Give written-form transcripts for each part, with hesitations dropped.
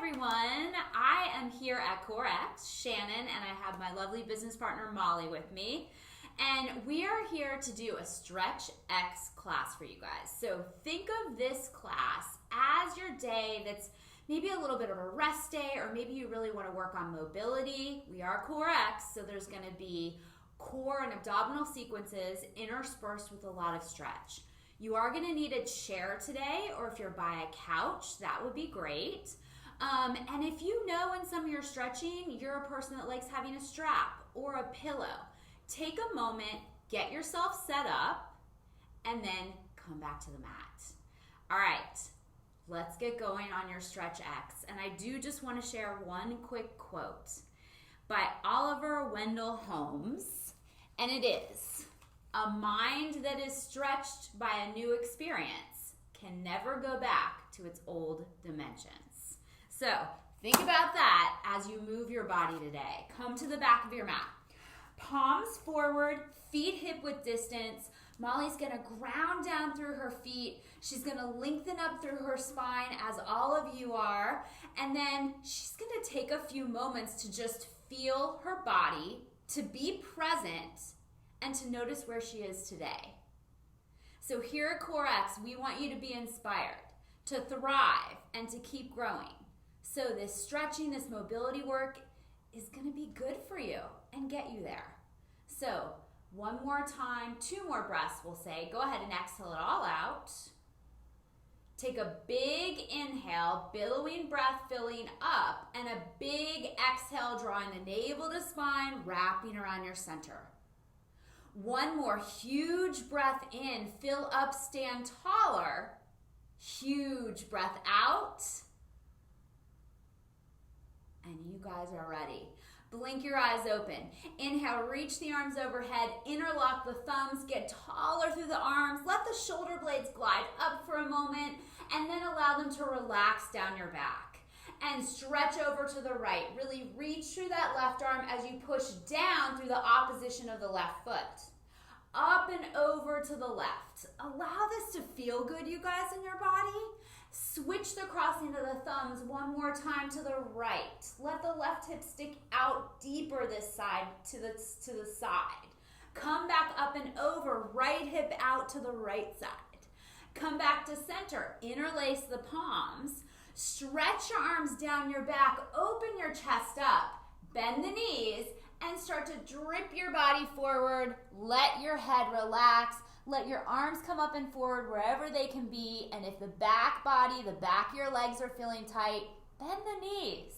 everyone. I am here at CoreX, Shannon, and I have my lovely business partner Molly with me. And we are here to do a Stretch X class for you guys. So think of this class as your day that's maybe a little bit of a rest day, or maybe you really want to work on mobility. We are CoreX, so there's going to be core and abdominal sequences interspersed with a lot of stretch. You are going to need a chair today, or if you're by a couch, that would be great. And if you know in some of your stretching, you're a person that likes having a strap or a pillow, take a moment, get yourself set up, and then come back to the mat. All right, let's get going on your Stretch X. And I do just want to share one quick quote by Oliver Wendell Holmes, and it is, "A mind that is stretched by a new experience can never go back to its old dimensions." So think about that as you move your body today. Come to the back of your mat. Palms forward, feet hip width distance. Molly's gonna ground down through her feet. She's gonna lengthen up through her spine as all of you are. And then she's gonna take a few moments to just feel her body, to be present, and to notice where she is today. So here at CoreX, we want you to be inspired, to thrive, and to keep growing. So this stretching, this mobility work is going to be good for you and get you there. So one more time, 2 more breaths we'll say. Go ahead and exhale it all out. Take a big inhale, billowing breath filling up, and a big exhale, drawing the navel to spine, wrapping around your center. One more huge breath in, fill up, stand taller. Huge breath out. And you guys are ready. Blink your eyes open. Inhale, reach the arms overhead, interlock the thumbs, get taller through the arms, let the shoulder blades glide up for a moment, and then allow them to relax down your back. And stretch over to the right. Really reach through that left arm as you push down through the opposition of the left foot. Up and over to the left. Allow this to feel good, you guys, in your body. Switch the crossing of the thumbs one more time to the right. Let the left hip stick out deeper this side to the side. Come back up and over, right hip out to the right side. Come back to center, interlace the palms. Stretch your arms down your back, open your chest up, bend the knees, and start to drip your body forward. Let your head relax. Let your arms come up and forward wherever they can be. And if the back body, the back of your legs are feeling tight, bend the knees.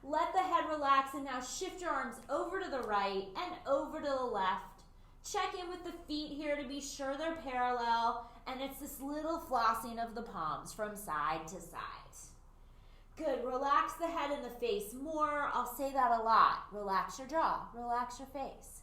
Let the head relax, and now shift your arms over to the right and over to the left. Check in with the feet here to be sure they're parallel. And it's this little flossing of the palms from side to side. Good, relax the head and the face more. I'll say that a lot. Relax your jaw, relax your face.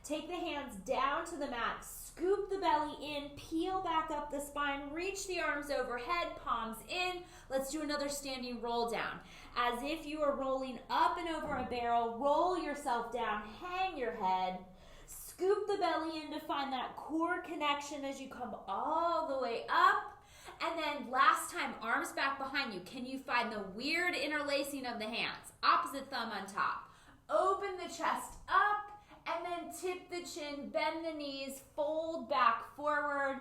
Take the hands down to the mat, scoop the belly in, peel back up the spine, reach the arms overhead, palms in. Let's do another standing roll down. As if you are rolling up and over a barrel, roll yourself down, hang your head, scoop the belly in to find that core connection as you come all the way up. And then last time, arms back behind you. Can you find the weird interlacing of the hands? Opposite thumb on top. Open the chest up, and then tip the chin, bend the knees, fold back forward,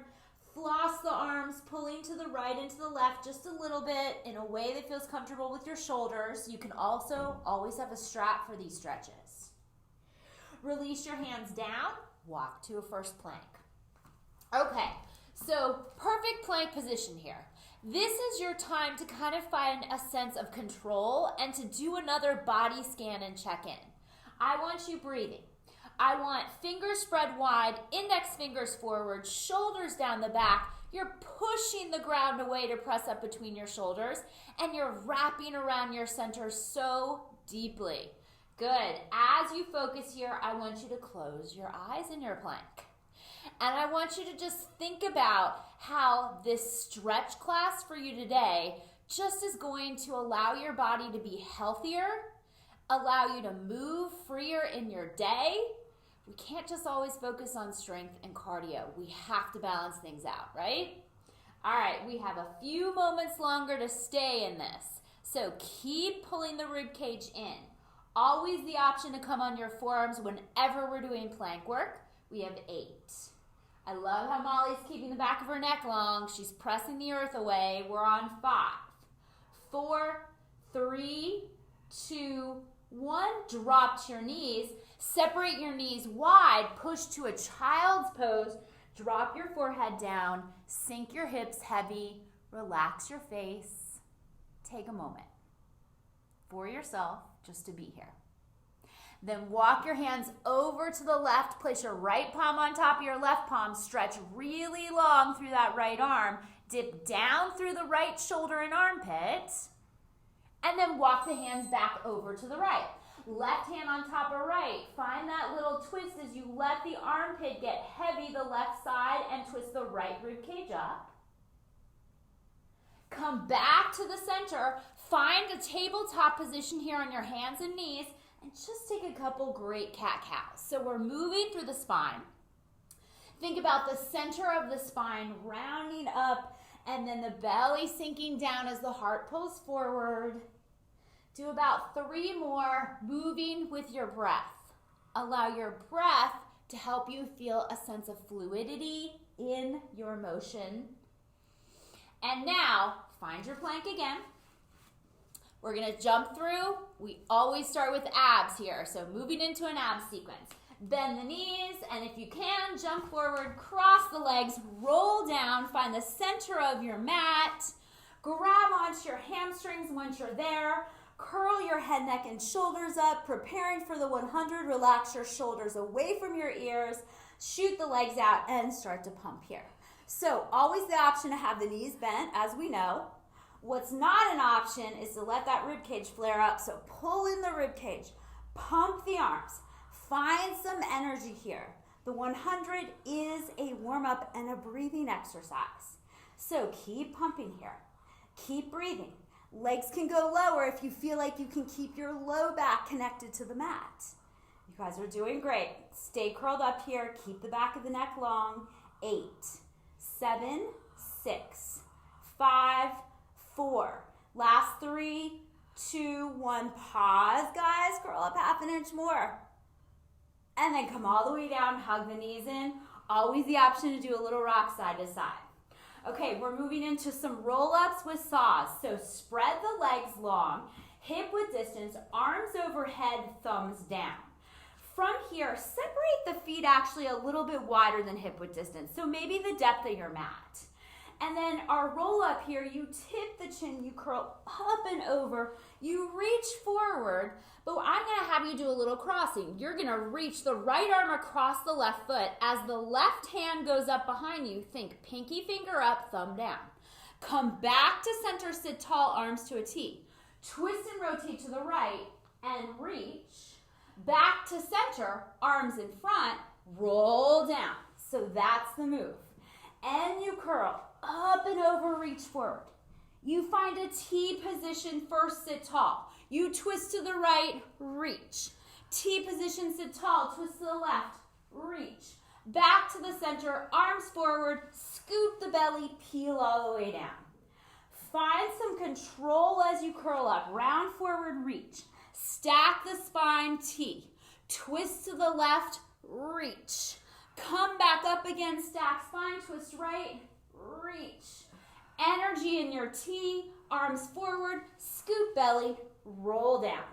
floss the arms, pulling to the right and to the left just a little bit in a way that feels comfortable with your shoulders. You can also always have a strap for these stretches. Release your hands down, walk to a first plank. Okay. So perfect plank position here. This is your time to kind of find a sense of control and to do another body scan and check in. I want you breathing. I want fingers spread wide, index fingers forward, shoulders down the back. You're pushing the ground away to press up between your shoulders, and you're wrapping around your center so deeply. Good. As you focus here, I want you to close your eyes in your plank. And I want you to just think about how this stretch class for you today just is going to allow your body to be healthier, allow you to move freer in your day. We can't just always focus on strength and cardio. We have to balance things out, right? All right, we have a few moments longer to stay in this. So keep pulling the rib cage in. Always the option to come on your forearms whenever we're doing plank work. We have 8. I love how Molly's keeping the back of her neck long. She's pressing the earth away. We're on 5, 4, 3, 2, 1. Drop to your knees. Separate your knees wide. Push to a child's pose. Drop your forehead down. Sink your hips heavy. Relax your face. Take a moment for yourself just to be here. Then walk your hands over to the left. Place your right palm on top of your left palm. Stretch really long through that right arm. Dip down through the right shoulder and armpit. And then walk the hands back over to the right. Left hand on top of right. Find that little twist as you let the armpit get heavy the left side and twist the right rib cage up. Come back to the center. Find a tabletop position here on your hands and knees. And just take a couple great cat-cows. So we're moving through the spine. Think about the center of the spine rounding up and then the belly sinking down as the heart pulls forward. Do about 3 more, moving with your breath. Allow your breath to help you feel a sense of fluidity in your motion. And now, find your plank again. We're going to jump through. We always start with abs here, so moving into an ab sequence. Bend the knees, and if you can, jump forward, cross the legs, roll down, find the center of your mat, grab onto your hamstrings once you're there, curl your head, neck, and shoulders up, preparing for the 100. Relax your shoulders away from your ears, shoot the legs out, and start to pump here. So always the option to have the knees bent, as we know. What's not an option is to let that rib cage flare up. So pull in the rib cage, pump the arms, find some energy here. The 100 is a warm-up and a breathing exercise. So keep pumping here. Keep breathing. Legs can go lower if you feel like you can keep your low back connected to the mat. You guys are doing great. Stay curled up here. Keep the back of the neck long. 8, 7, 6, 5, 4. Last 3, 2, 1. Pause, guys. Curl up half an inch more. And then come all the way down. Hug the knees in. Always the option to do a little rock side to side. Okay, we're moving into some roll-ups with saws. So spread the legs long, hip width distance, arms overhead, thumbs down. From here, separate the feet actually a little bit wider than hip width distance. So maybe the depth of your mat. And then our roll up here, you tip the chin, you curl up and over, you reach forward, but I'm gonna have you do a little crossing. You're gonna reach the right arm across the left foot. As the left hand goes up behind you, think pinky finger up, thumb down. Come back to center, sit tall, arms to a T. Twist and rotate to the right and reach. Back to center, arms in front, roll down. So that's the move. And you curl up and over, reach forward. You find a T position, first sit tall. You twist to the right, reach. T position, sit tall, twist to the left, reach. Back to the center, arms forward, scoop the belly, peel all the way down. Find some control as you curl up, round forward, reach. Stack the spine, T. Twist to the left, reach. Come back up again, stack spine, twist right, reach. Energy in your T, arms forward, scoop belly, roll down.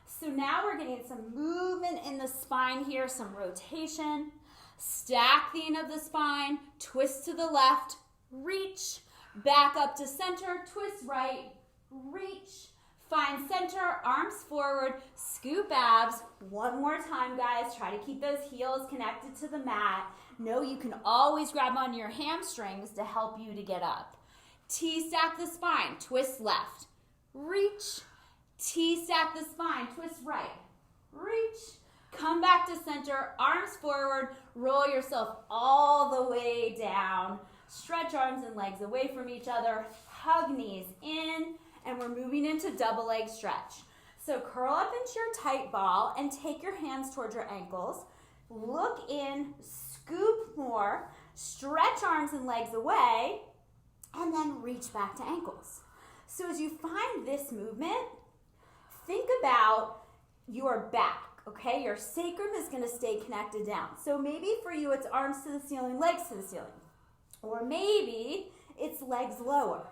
So now we're getting some movement in the spine here, some rotation. Stack the end of the spine, twist to the left, reach. Back up to center, twist right, reach. Find center, arms forward, scoop abs. One more time, guys. Try to keep those heels connected to the mat. Know you can always grab onto your hamstrings to help you to get up. T, stack the spine, twist left, reach. T, stack the spine, twist right, reach. Come back to center, arms forward, roll yourself all the way down. Stretch arms and legs away from each other. Hug knees in. And we're moving into double leg stretch. So curl up into your tight ball and take your hands towards your ankles. Look in, scoop more, stretch arms and legs away, and then reach back to ankles. So as you find this movement, think about your back, okay? Your sacrum is gonna stay connected down. So maybe for you, it's arms to the ceiling, legs to the ceiling. Or maybe it's legs lower.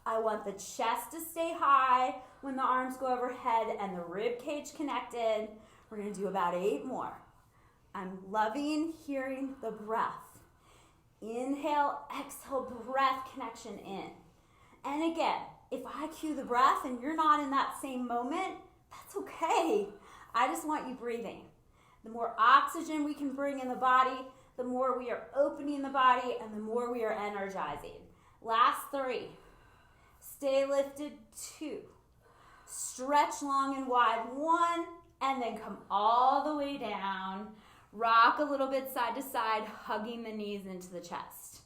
I want the chest to stay high when the arms go overhead and the rib cage connected. We're gonna do about 8 more. I'm loving hearing the breath. Inhale, exhale, breath connection in. And again, if I cue the breath and you're not in that same moment, that's okay. I just want you breathing. The more oxygen we can bring in the body, the more we are opening the body and the more we are energizing. Last 3. Stay lifted, 2. Stretch long and wide, 1, and then come all the way down. Rock a little bit side to side, hugging the knees into the chest.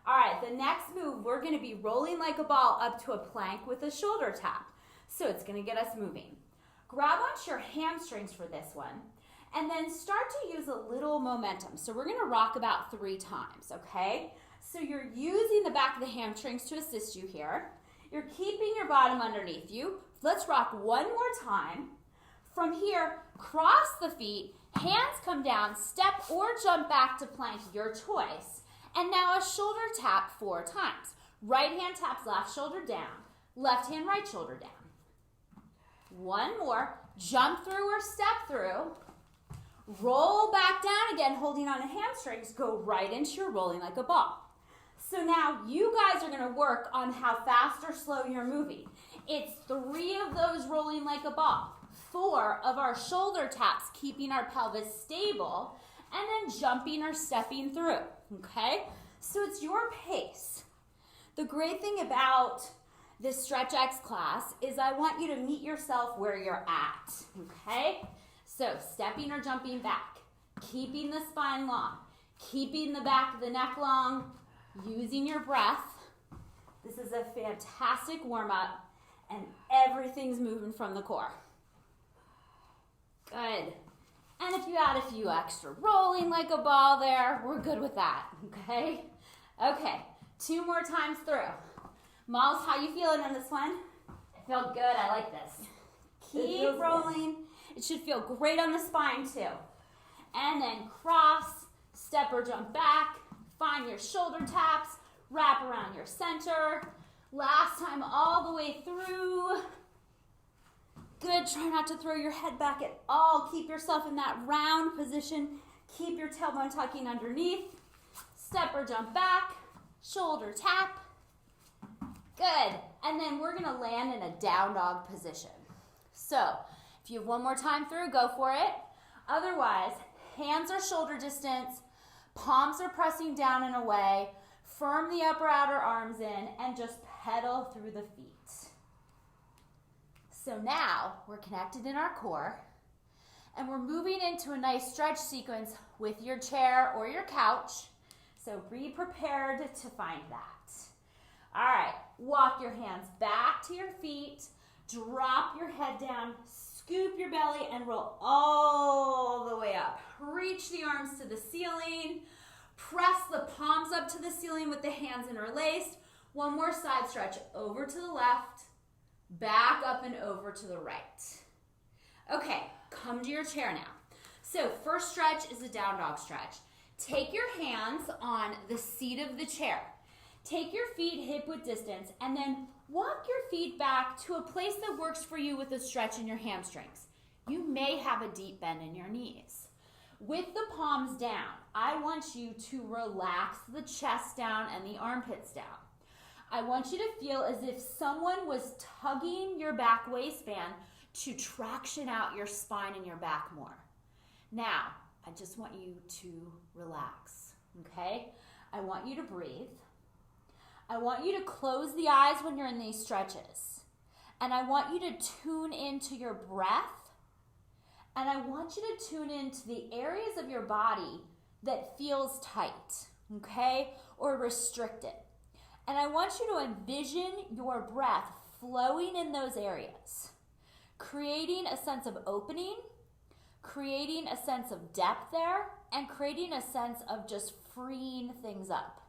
All right, the next move, we're gonna be rolling like a ball up to a plank with a shoulder tap. So it's gonna get us moving. Grab onto your hamstrings for this one, and then start to use a little momentum. So we're gonna rock about 3 times, okay? So you're using the back of the hamstrings to assist you here. You're keeping your bottom underneath you. Let's rock 1 more time. From here, cross the feet, hands come down, step or jump back to plank, your choice. And now a shoulder tap 4 times. Right hand taps left shoulder down, left hand right shoulder down. 1 more, jump through or step through. Roll back down again, holding on to hamstrings, go right into your rolling like a ball. So now you guys are gonna work on how fast or slow you're moving. It's 3 of those rolling like a ball, 4 of our shoulder taps, keeping our pelvis stable, and then jumping or stepping through, okay? So it's your pace. The great thing about this Stretch X class is I want you to meet yourself where you're at, okay? So stepping or jumping back, keeping the spine long, keeping the back of the neck long, using your breath. This is a fantastic warm-up, and everything's moving from the core. Good. And if you add a few extra rolling like a ball there, we're good with that, okay? Okay, 2 more times through. Miles, how you feeling on this one? I feel good, I like this. Keep rolling. It should feel great on the spine too. And then cross, step or jump back, find your shoulder taps, wrap around your center. Last time all the way through. Good, try not to throw your head back at all. Keep yourself in that round position. Keep your tailbone tucking underneath. Step or jump back, shoulder tap. Good, and then we're gonna land in a down dog position. So, if you have 1 more time through, go for it. Otherwise, hands are shoulder distance, palms are pressing down and away, firm the upper outer arms in, and just pedal through the feet. So now we're connected in our core, and we're moving into a nice stretch sequence with your chair or your couch. So be prepared to find that. All right, walk your hands back to your feet, drop your head down, scoop your belly, and roll all the way up. Reach the arms to the ceiling. Press the palms up to the ceiling with the hands interlaced. 1 more side stretch over to the left, back up and over to the right. Okay, come to your chair now. So first stretch is a down dog stretch. Take your hands on the seat of the chair. Take your feet hip width distance and then walk your feet back to a place that works for you with a stretch in your hamstrings. You may have a deep bend in your knees. With the palms down, I want you to relax the chest down and the armpits down. I want you to feel as if someone was tugging your back waistband to traction out your spine and your back more. Now, I just want you to relax, okay? I want you to breathe. I want you to close the eyes when you're in these stretches. And I want you to tune into your breath. And I want you to tune into the areas of your body that feels tight, okay, or restricted. And I want you to envision your breath flowing in those areas, creating a sense of opening, creating a sense of depth there, and creating a sense of just freeing things up.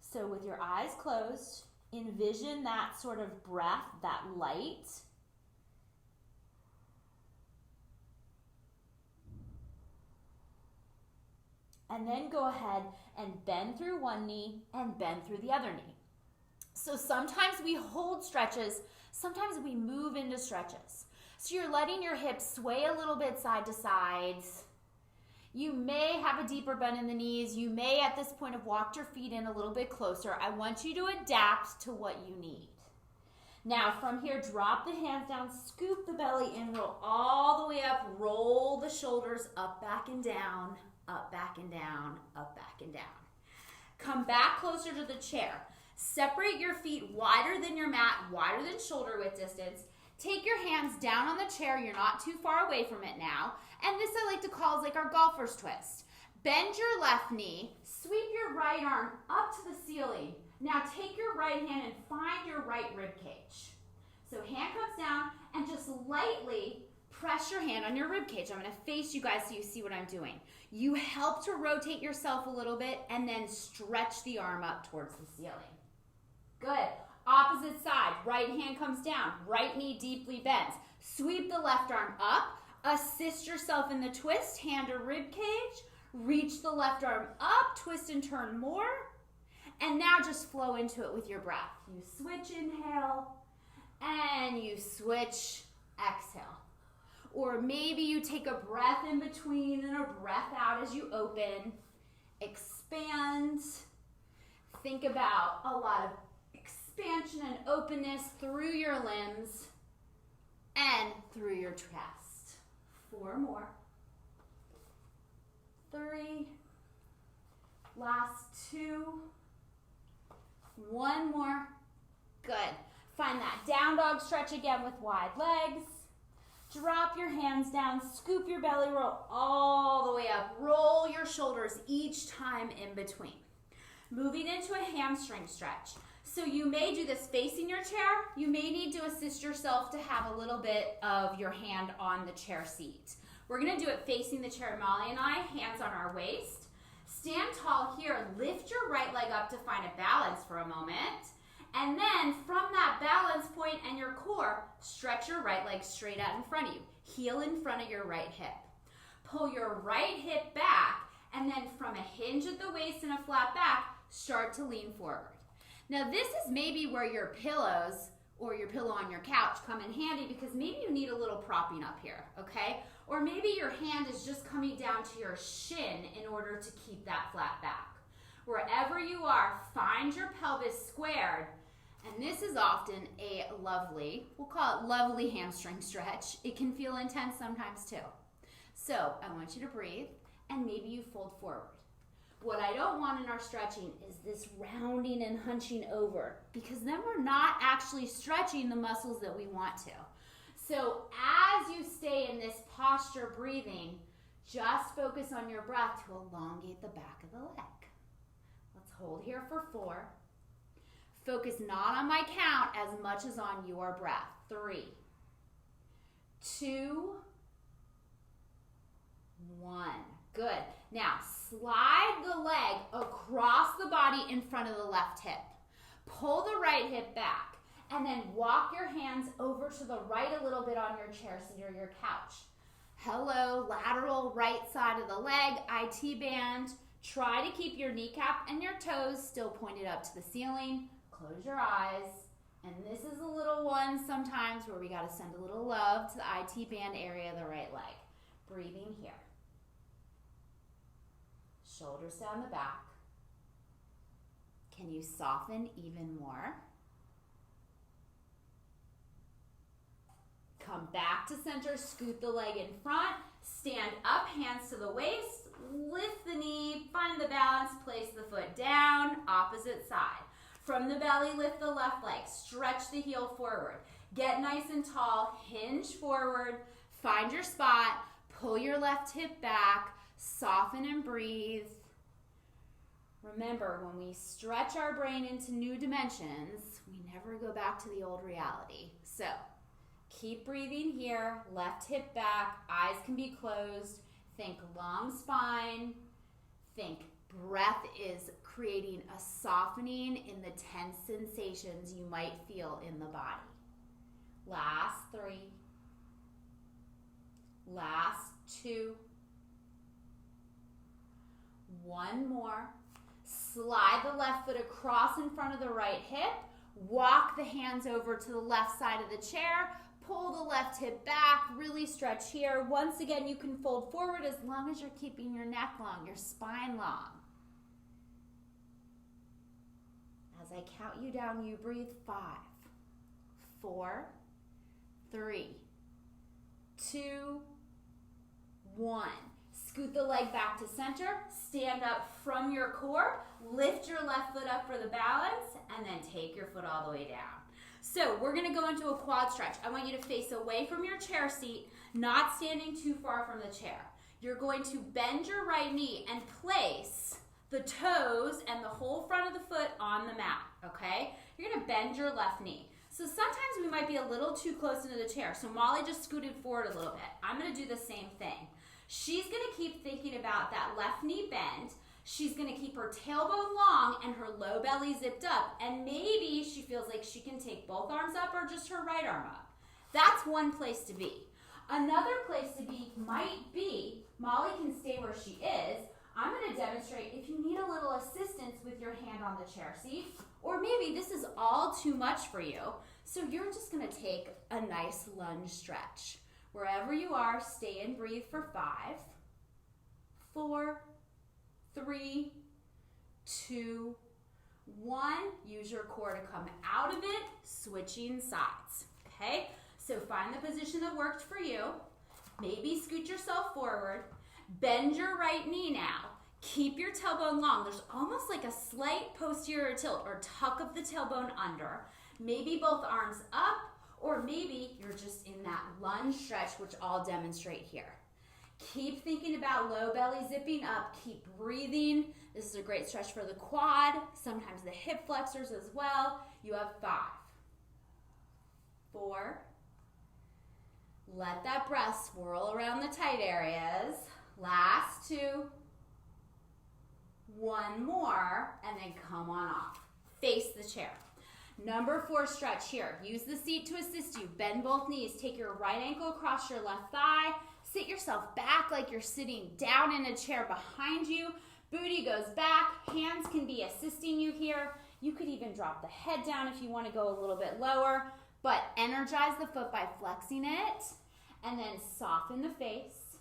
So with your eyes closed, Envision that sort of breath, that light. And then go ahead and bend through one knee and bend through the other knee. So sometimes we hold stretches, sometimes we move into stretches. So you're letting your hips sway a little bit side to side. You may have a deeper bend in the knees. You may at this point have walked your feet in a little bit closer. I want you to adapt to what you need. Now from here, drop the hands down, scoop the belly in, roll all the way up, roll the shoulders up, back and down, up, back and down, up, back and down. Come back closer to the chair. Separate your feet wider than your mat, wider than shoulder width distance. Take your hands down on the chair. You're not too far away from it now. And this I like to call is like our golfer's twist. Bend your left knee, sweep your right arm up to the ceiling. Now take your right hand and find your right rib cage. So hand comes down and just lightly press your hand on your rib cage. I'm going to face you guys so you see what I'm doing. You help to rotate yourself a little bit and then stretch the arm up towards the ceiling. Good. Opposite side. Right hand comes down. Right knee deeply bends. Sweep the left arm up. Assist yourself in the twist. Hand to rib cage. Reach the left arm up. Twist and turn more. And now just flow into it with your breath. You switch, inhale, and you switch, exhale. Or maybe you take a breath in between and a breath out as you open. Expand. Think about a lot of expansion and openness through your limbs and through your chest. 4 more. 3. Last 2. 1 more. Good. Find that down dog stretch again with wide legs. Drop your hands down, scoop your belly roll all the way up. Roll your shoulders each time in between. Moving into a hamstring stretch. So you may do this facing your chair. You may need to assist yourself to have a little bit of your hand on the chair seat. We're going to do it facing the chair, Molly and I, hands on our waist. Stand tall here. Lift your right leg up to find a balance for a moment. And then from that balance point and your core, stretch your right leg straight out in front of you. Heel in front of your right hip. Pull your right hip back, and then from a hinge at the waist and a flat back, start to lean forward. Now this is maybe where your pillows or your pillow on your couch come in handy because maybe you need a little propping up here, okay? Or maybe your hand is just coming down to your shin in order to keep that flat back. Wherever you are, find your pelvis squared. And this is often a lovely, we'll call it lovely hamstring stretch. It can feel intense sometimes too. So I want you to breathe and maybe you fold forward. What I don't want in our stretching is this rounding and hunching over because then we're not actually stretching the muscles that we want to. So as you stay in this posture breathing, just focus on your breath to elongate the back of the leg. Let's hold here for 4. Focus not on my count as much as on your breath. 3, 2, 1. Good. Now, slide the leg across the body in front of the left hip. Pull the right hip back, and then walk your hands over to the right a little bit on your chair seat or your couch. Hello, lateral right side of the leg, IT band. Try to keep your kneecap and your toes still pointed up to the ceiling. Close your eyes. And this is a little one sometimes where we got to send a little love to the IT band area of the right leg. Breathing here. Shoulders down the back. Can you soften even more? Come back to center, scoot the leg in front, stand up, hands to the waist, lift the knee, find the balance, place the foot down, opposite side. From the belly, lift the left leg, stretch the heel forward. Get nice and tall, hinge forward, find your spot, pull your left hip back, soften and breathe. Remember, when we stretch our brain into new dimensions, we never go back to the old reality. So, keep breathing here, left hip back, eyes can be closed. Think long spine, think Breath is creating a softening in the tense sensations you might feel in the body. Last 3. Last 2. 1 more. Slide the left foot across in front of the right hip. Walk the hands over to the left side of the chair. Pull the left hip back. Really stretch here. Once again, you can fold forward as long as you're keeping your neck long, your spine long. As I count you down, you breathe. 5, 4, 3, 2, 1. Scoot the leg back to center. Stand up from your core. Lift your left foot up for the balance, and then take your foot all the way down. So we're going to go into a quad stretch. I want you to face away from your chair seat, not standing too far from the chair. You're going to bend your right knee and place the toes and the whole front of the foot on the mat, okay? You're going to bend your left knee. So sometimes we might be a little too close into the chair. So Molly just scooted forward a little bit. I'm going to do the same thing. She's going to keep thinking about that left knee bend. She's going to keep her tailbone long and her low belly zipped up. And maybe she feels like she can take both arms up or just her right arm up. That's one place to be. Another place to be might be, Molly can stay where she is. I'm going to demonstrate if you need a little assistance with your hand on the chair seat, or maybe this is all too much for you. So you're just going to take a nice lunge stretch. Wherever you are, stay and breathe for 5, 4, 3, 2, 1. Use your core to come out of it, switching sides, okay? So find the position that worked for you. Maybe scoot yourself forward. Bend your right knee now. Keep your tailbone long. There's almost like a slight posterior tilt or tuck of the tailbone under. Maybe both arms up, or maybe you're just in that lunge stretch, which I'll demonstrate here. Keep thinking about low belly zipping up. Keep breathing. This is a great stretch for the quad, sometimes the hip flexors as well. You have 5, 4. Let that breath swirl around the tight areas. Last 2. 1 more, and then come on off. Face the chair. Number 4 stretch here. Use the seat to assist you. Bend both knees. Take your right ankle across your left thigh. Sit yourself back like you're sitting down in a chair behind you. Booty goes back. Hands can be assisting you here. You could even drop the head down if you want to go a little bit lower, but energize the foot by flexing it, and then soften the face.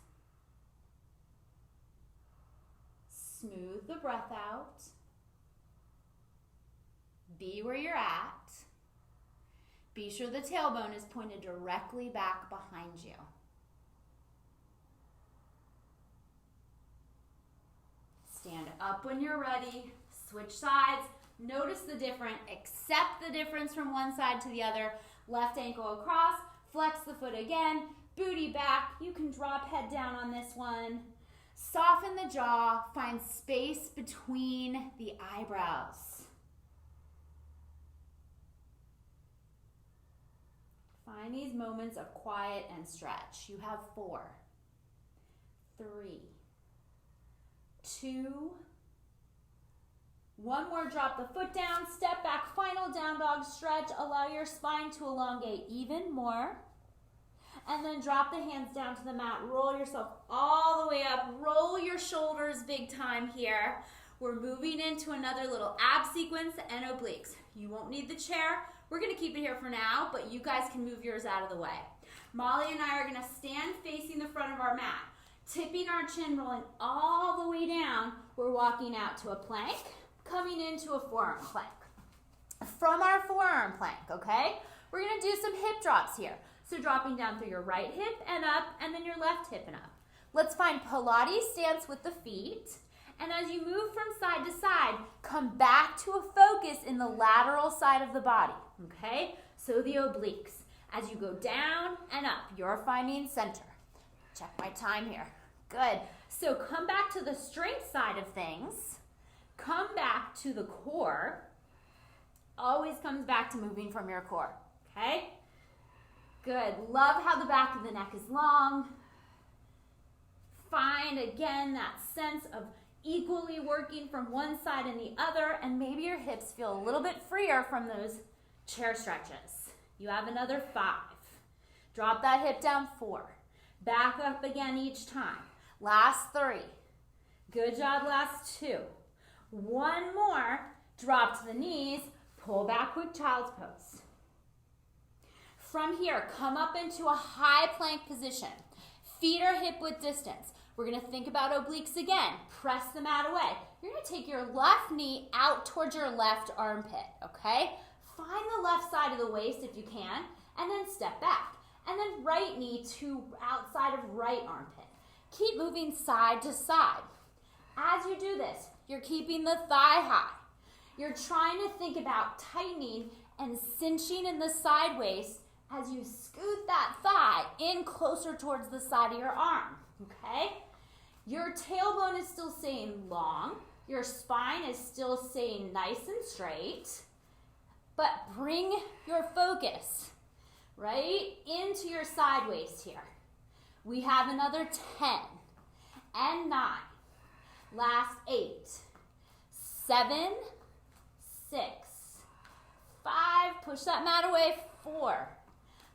Smooth the breath out. Be where you're at. Be sure the tailbone is pointed directly back behind you. Stand up when you're ready. Switch sides. Notice the difference. Accept the difference from one side to the other. Left ankle across. Flex the foot again. Booty back. You can drop head down on this one. Soften the jaw. Find space between the eyebrows. Find these moments of quiet and stretch. You have 4, 3, 2, 1 more. Drop the foot down, step back, final down dog stretch. Allow your spine to elongate even more. And then drop the hands down to the mat. Roll yourself all the way up. Roll your shoulders big time here. We're moving into another little ab sequence and obliques. You won't need the chair. We're going to keep it here for now, but you guys can move yours out of the way. Molly and I are going to stand facing the front of our mat. Tipping our chin, rolling all the way down. We're walking out to a plank, coming into a forearm plank. From our forearm plank, okay? We're going to do some hip drops here. So dropping down through your right hip and up, and then your left hip and up. Let's find Pilates stance with the feet. And as you move from side to side, come back to a focus in the lateral side of the body, okay? So the obliques. As you go down and up, you're finding center. Check my time here. Good. So come back to the strength side of things. Come back to the core. Always comes back to moving from your core, okay? Good. Love how the back of the neck is long. Find, again, that sense of equally working from one side and the other, and maybe your hips feel a little bit freer from those chair stretches. You have another 5. Drop that hip down 4. Back up again each time. Last 3. Good job, last 2. One more. Drop to the knees. Pull back, quick child's pose. From here, come up into a high plank position. Feet are hip width distance. We're going to think about obliques again. Press the mat away. You're going to take your left knee out towards your left armpit, okay? Find the left side of the waist if you can, and then step back. And then right knee to outside of right armpit. Keep moving side to side. As you do this, you're keeping the thigh high. You're trying to think about tightening and cinching in the side waist as you scoot that thigh in closer towards the side of your arm, okay? Your tailbone is still staying long. Your spine is still staying nice and straight. But bring your focus, right, into your side waist here. We have another 10 and 9. Last 8, 7, 6, 5. Push that mat away. 4.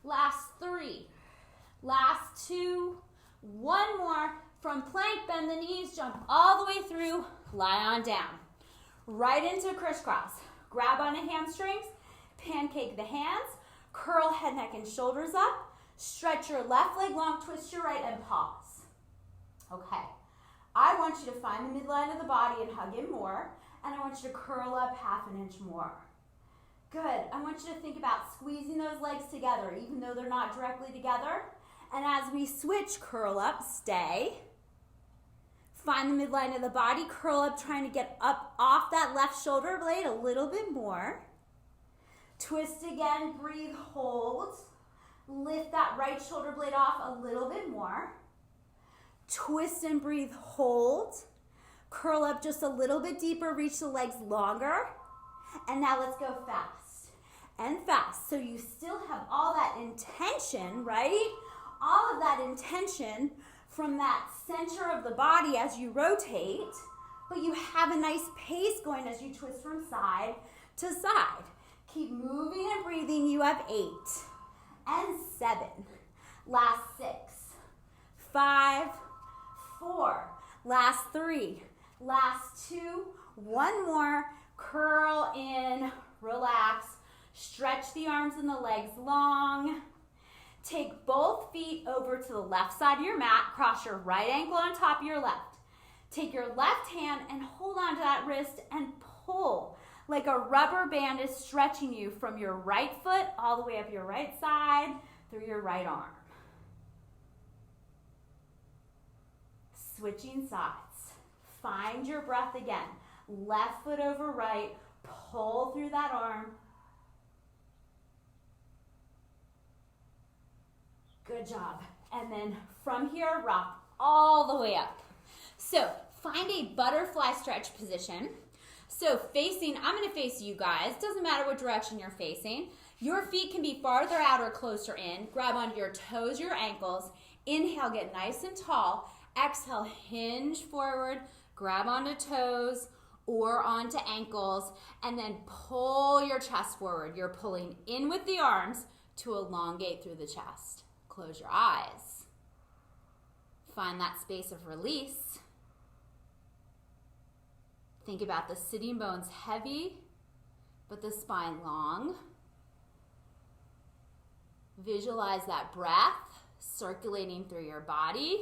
Last 3. Last 2. One more. From plank, bend the knees, jump all the way through, lie on down. Right into crisscross. Grab on the hamstrings, pancake the hands, curl head, neck, and shoulders up. Stretch your left leg long, twist your right, and pause. Okay. I want you to find the midline of the body and hug in more, and I want you to curl up half an inch more. Good. I want you to think about squeezing those legs together, even though they're not directly together. And as we switch, curl up, stay. Find the midline of the body, curl up, trying to get up off that left shoulder blade a little bit more. Twist again, breathe, hold. Lift that right shoulder blade off a little bit more. Twist and breathe, hold. Curl up just a little bit deeper, reach the legs longer. And now let's go fast and fast. So you still have all that intention, right? All of that intention from that center of the body as you rotate, but you have a nice pace going as you twist from side to side. Keep moving and breathing. You have 8 and 7. Last 6, 5, 4. Last 3. Last 2. One more. Curl in, relax. Stretch the arms and the legs long. Take both feet over to the left side of your mat. Cross your right ankle on top of your left. Take your left hand and hold on to that wrist and pull like a rubber band is stretching you from your right foot all the way up your right side through your right arm. Switching sides. Find your breath again. Left foot over right. Pull through that arm. Good job. And then from here, rock all the way up. So find a butterfly stretch position. So facing, I'm going to face you guys. Doesn't matter what direction you're facing. Your feet can be farther out or closer in. Grab onto your toes, your ankles. Inhale, get nice and tall. Exhale, hinge forward. Grab onto toes or onto ankles. And then pull your chest forward. You're pulling in with the arms to elongate through the chest. Close your eyes. Find that space of release. Think about the sitting bones heavy, but the spine long. Visualize that breath circulating through your body.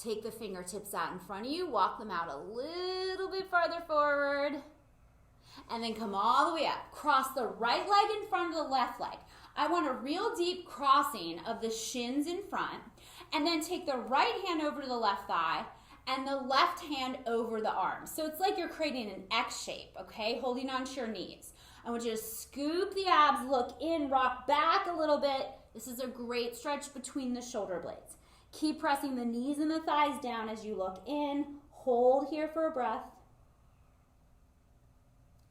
Take the fingertips out in front of you, walk them out a little bit farther forward, and then come all the way up. Cross the right leg in front of the left leg. I want a real deep crossing of the shins in front, and then take the right hand over to the left thigh, and the left hand over the arm. So it's like you're creating an X shape, okay? Holding onto your knees. I want you to scoop the abs, look in, rock back a little bit. This is a great stretch between the shoulder blades. Keep pressing the knees and the thighs down as you look in. Hold here for a breath.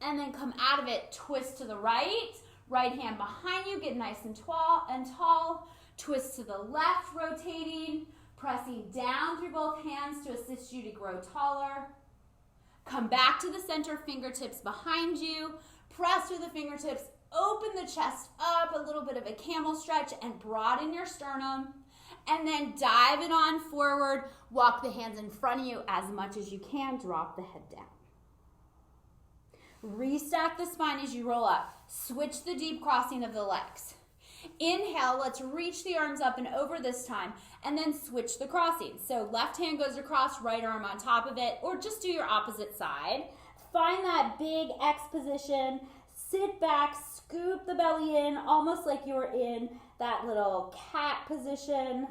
And then come out of it, twist to the right, Right hand behind you, get nice and tall. Twist to the left, rotating, pressing down through both hands to assist you to grow taller. Come back to the center, fingertips behind you. Press through the fingertips, open the chest up, a little bit of a camel stretch, and broaden your sternum. And then dive it on forward. Walk the hands in front of you as much as you can. Drop the head down. Restack the spine as you roll up. Switch the deep crossing of the legs. Inhale, let's reach the arms up and over this time, and then switch the crossing. So left hand goes across, right arm on top of it, or just do your opposite side. Find that big X position. Sit back, scoop the belly in, almost like you were in that little cat position.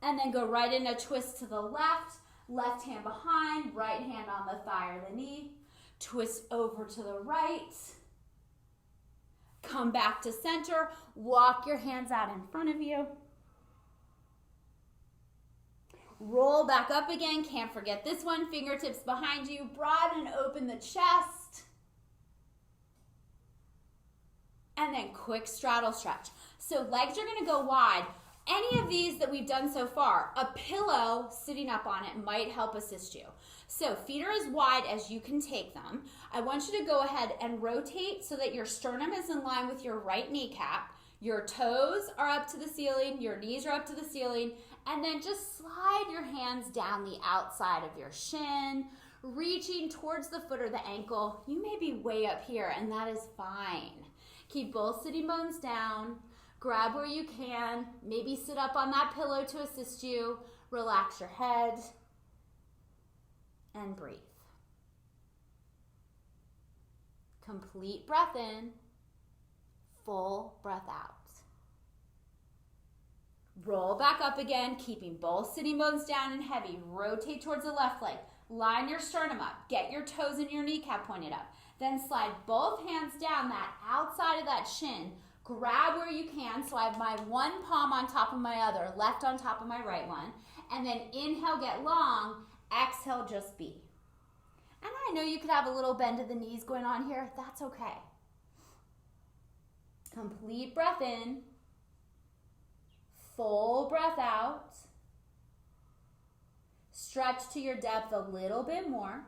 And then go right in a twist to the left. Left hand behind, right hand on the thigh or the knee. Twist over to the right. Come back to center. Walk your hands out in front of you. Roll back up again. Can't forget this one. Fingertips behind you. Broaden and open the chest. And then quick straddle stretch. So legs are going to go wide. Any of these that we've done so far, a pillow sitting up on it might help assist you. So feet are as wide as you can take them. I want you to go ahead and rotate so that your sternum is in line with your right kneecap. Your toes are up to the ceiling, your knees are up to the ceiling, and then just slide your hands down the outside of your shin, reaching towards the foot or the ankle. You may be way up here, and that is fine. Keep both sitting bones down. Grab where you can. Maybe sit up on that pillow to assist you. Relax your head and breathe. Complete breath in, full breath out. Roll back up again, keeping both sitting bones down and heavy. Rotate towards the left leg. Line your sternum up. Get your toes and your kneecap pointed up. Then slide both hands down that outside of that shin. Grab where you can. So I have my one palm on top of my other, left on top of my right one. And then inhale, get long. Exhale, just be. And I know you could have a little bend of the knees going on here. That's okay. Complete breath in. Full breath out. Stretch to your depth a little bit more.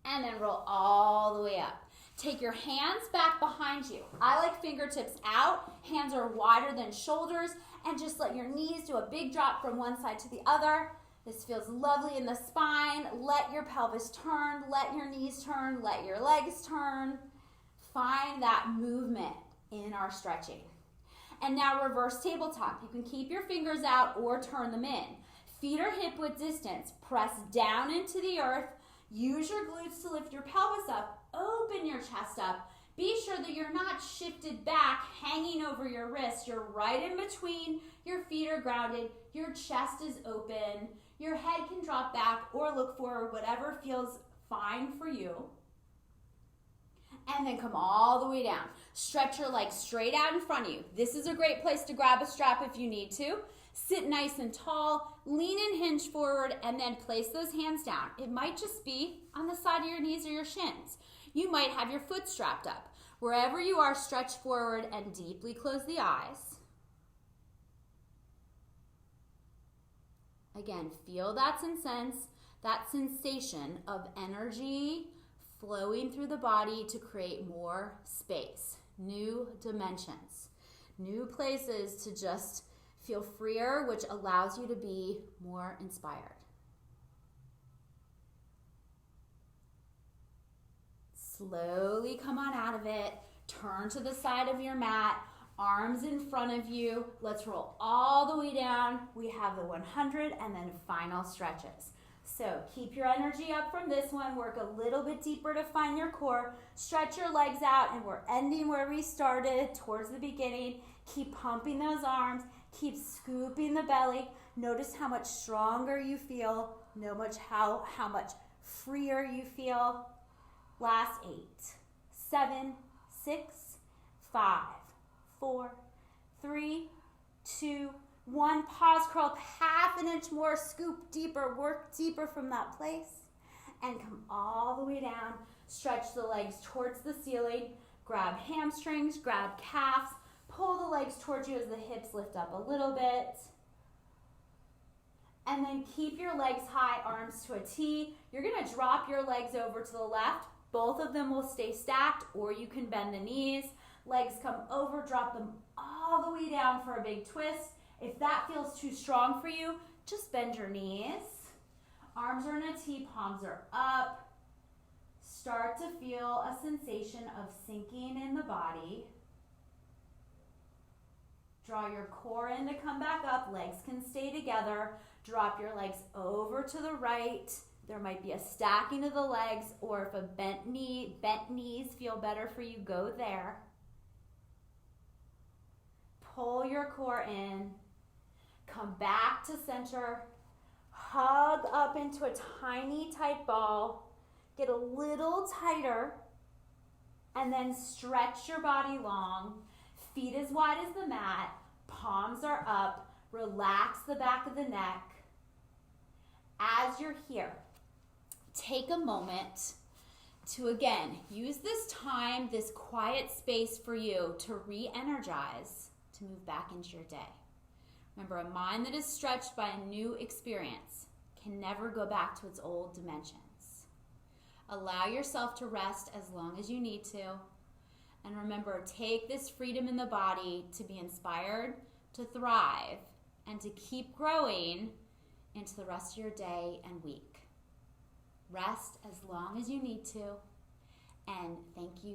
And then roll all the way up. Take your hands back behind you. I like fingertips out. Hands are wider than shoulders. And just let your knees do a big drop from one side to the other. This feels lovely in the spine. Let your pelvis turn. Let your knees turn. Let your legs turn. Find that movement in our stretching. And now reverse tabletop. You can keep your fingers out or turn them in. Feet are hip width distance. Press down into the earth. Use your glutes to lift your pelvis up. Open your chest up. Be sure that you're not shifted back, hanging over your wrist. You're right in between. Your feet are grounded. Your chest is open. Your head can drop back or look forward, whatever feels fine for you. And then come all the way down. Stretch your legs straight out in front of you. This is a great place to grab a strap if you need to. Sit nice and tall, lean and hinge forward, and then place those hands down. It might just be on the side of your knees or your shins. You might have your foot strapped up. Wherever you are, stretch forward and deeply close the eyes. Again, feel that sensation of energy flowing through the body to create more space, new dimensions, new places to just feel freer, which allows you to be more inspired. Slowly come on out of it. Turn to the side of your mat. Arms in front of you. Let's roll all the way down. We have the 100 and then final stretches. So keep your energy up from this one. Work a little bit deeper to find your core. Stretch your legs out, and we're ending where we started towards the beginning. Keep pumping those arms. Keep scooping the belly. Notice how much stronger you feel. Notice how much freer you feel. Last 8, 7, 6, 5, 4, 3, 2, 1. Pause, curl up half an inch more. Scoop deeper. Work deeper from that place. And come all the way down. Stretch the legs towards the ceiling. Grab hamstrings, grab calves. Pull the legs towards you as the hips lift up a little bit. And then keep your legs high, arms to a T. You're gonna drop your legs over to the left. Both of them will stay stacked, or you can bend the knees. Legs come over, drop them all the way down for a big twist. If that feels too strong for you, just bend your knees. Arms are in a T, palms are up. Start to feel a sensation of sinking in the body. Draw your core in to come back up. Legs can stay together. Drop your legs over to the right. There might be a stacking of the legs, or if a bent knees feel better for you, go there. Pull your core in. Come back to center. Hug up into a tiny tight ball. Get a little tighter. And then stretch your body long. Feet as wide as the mat. Palms are up. Relax the back of the neck. As you're here, take a moment to, again, use this time, this quiet space for you to re-energize, to move back into your day. Remember, a mind that is stretched by a new experience can never go back to its old dimensions. Allow yourself to rest as long as you need to. And remember, take this freedom in the body to be inspired, to thrive, and to keep growing into the rest of your day and week. Rest as long as you need to, and thank you